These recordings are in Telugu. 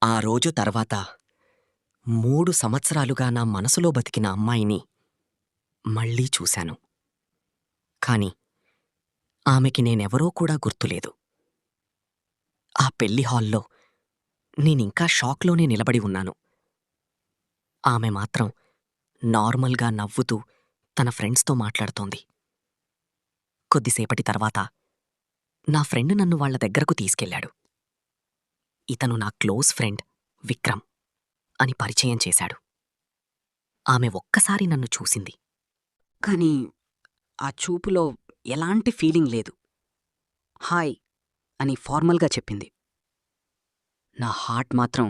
ఆ రోజు తర్వాత 3 సంవత్సరాలుగా నా మనసులో బతికిన అమ్మాయిని మళ్ళీ చూశాను. కానీ ఆమెకి నేనెవరో కూడా గుర్తులేదు. ఆ పెళ్లి హాల్‌లో నేనింకా షాక్‌లోనే నిలబడి ఉన్నాను. ఆమె మాత్రం నార్మల్‌గా నవ్వుతూ తన ఫ్రెండ్స్‌తో మాట్లాడుతోంది. కొద్దిసేపటి తర్వాత నా ఫ్రెండ్ నన్ను వాళ్ళ దగ్గరకు తీసుకెళ్ళాడు. ఇతను నా క్లోజ్ ఫ్రెండ్ విక్రమ్ అని పరిచయం చేశాడు. ఆమె ఒక్కసారి నన్ను చూసింది. కానీ ఆ చూపులో ఎలాంటి ఫీలింగ్ లేదు. హాయ్ అని ఫార్మల్‌గా చెప్పింది. నా హార్ట్ మాత్రం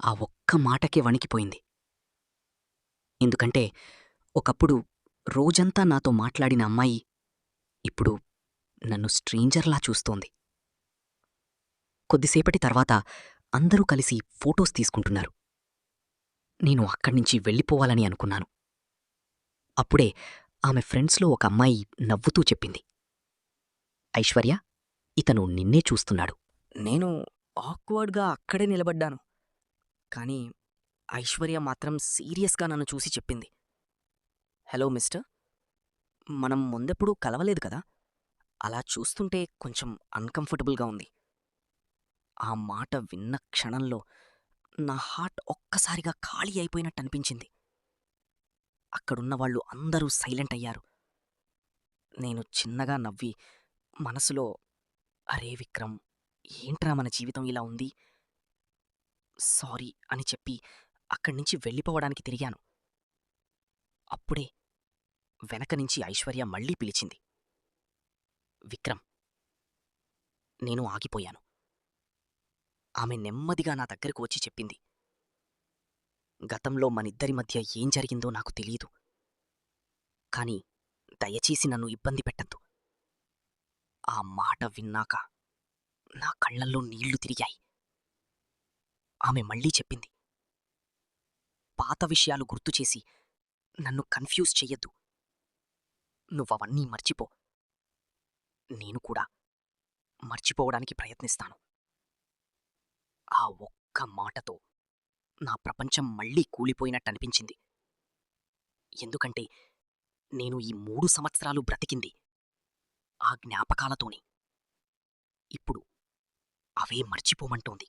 ఆ ఒక్క మాటకే వణికిపోయింది. ఎందుకంటే ఒకప్పుడు రోజంతా నాతో మాట్లాడిన అమ్మాయి ఇప్పుడు నన్ను స్ట్రేంజర్‌లా చూస్తోంది. కొద్దిసేపటి తర్వాత అందరూ కలిసి ఫోటోస్ తీసుకుంటున్నారు. నేను అక్కడ్నించి వెళ్ళిపోవాలని అనుకున్నాను. అప్పుడే ఆమె ఫ్రెండ్స్‌లో ఒక అమ్మాయి నవ్వుతూ చెప్పింది. ఐశ్వర్య, ఇతను నిన్నే చూస్తున్నాడు. నేను ఆక్వర్డ్‌గా అక్కడే నిలబడ్డాను. కానీ ఐశ్వర్య మాత్రం సీరియస్‌గా నన్ను చూసి చెప్పింది. Hello mister. మనం ముందెప్పుడూ కలవలేదు కదా! అలా చూస్తుంటే కొంచెం అన్‌కంఫర్టబుల్‌గా ఉంది. ఆ మాట విన్న క్షణంలో నా హార్ట్ ఒక్కసారిగా ఖాళీ అయిపోయినట్టనిపించింది. అక్కడున్న వాళ్ళు అందరూ సైలెంట్ అయ్యారు. నేను చిన్నగా నవ్వి మనసులో అరే విక్రమ్! ఏంట్రా మన జీవితం ఇలా ఉంది? సారీ అని చెప్పి అక్కడ్నించి వెళ్ళిపోవడానికి తిరిగాను. అప్పుడే వెనక నుంచి ఐశ్వర్య మళ్ళీ పిలిచింది. విక్రమ్! నేను ఆగిపోయాను. ఆమె నెమ్మదిగా నా దగ్గరకు వచ్చి చెప్పింది. గతంలో మనిద్దరి మధ్య ఏం జరిగిందో నాకు తెలీదు. కానీ దయచేసి నన్ను ఇబ్బంది పెట్టద్దు. ఆ మాట విన్నాక నా కళ్ళల్లో నీళ్లు తిరిగాయి. ఆమె మళ్ళీ చెప్పింది. పాత విషయాలు గుర్తుచేసి నన్ను కన్‌ఫ్యూజ్ చెయ్యొద్దు. నువ్వవన్నీ మర్చిపో. నేను కూడా మర్చిపోవడానికి ప్రయత్నిస్తాను. ఆ ఒక్క మాటతో నా ప్రపంచం మళ్ళీ కూలిపోయినట్టనిపించింది. ఎందుకంటే నేను ఈ 3 సంవత్సరాలు బ్రతికింది ఆ జ్ఞాపకాలతోనే. ఇప్పుడు అవే మర్చిపోమంటోంది.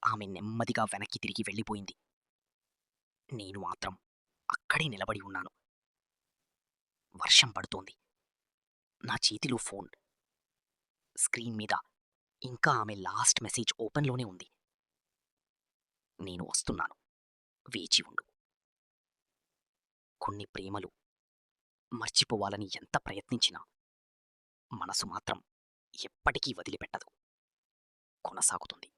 ఆమె నెమ్మదిగా వెనక్కి తిరిగి వెళ్ళిపోయింది. నేను మాత్రం అక్కడే నిలబడి ఉన్నాను. వర్షం పడుతోంది. నా చేతిలో ఫోన్. స్క్రీన్ మీద ఇంకా ఆమె లాస్ట్ మెసేజ్ ఓపెన్‌లోనే ఉంది. నేను వస్తున్నాను. వేచి ఉండు. కొన్ని ప్రేమలు మర్చిపోవాలని ఎంత ప్రయత్నించినా మనసు మాత్రం ఎప్పటికీ వదిలిపెట్టదు. కొనసాగుతుంది.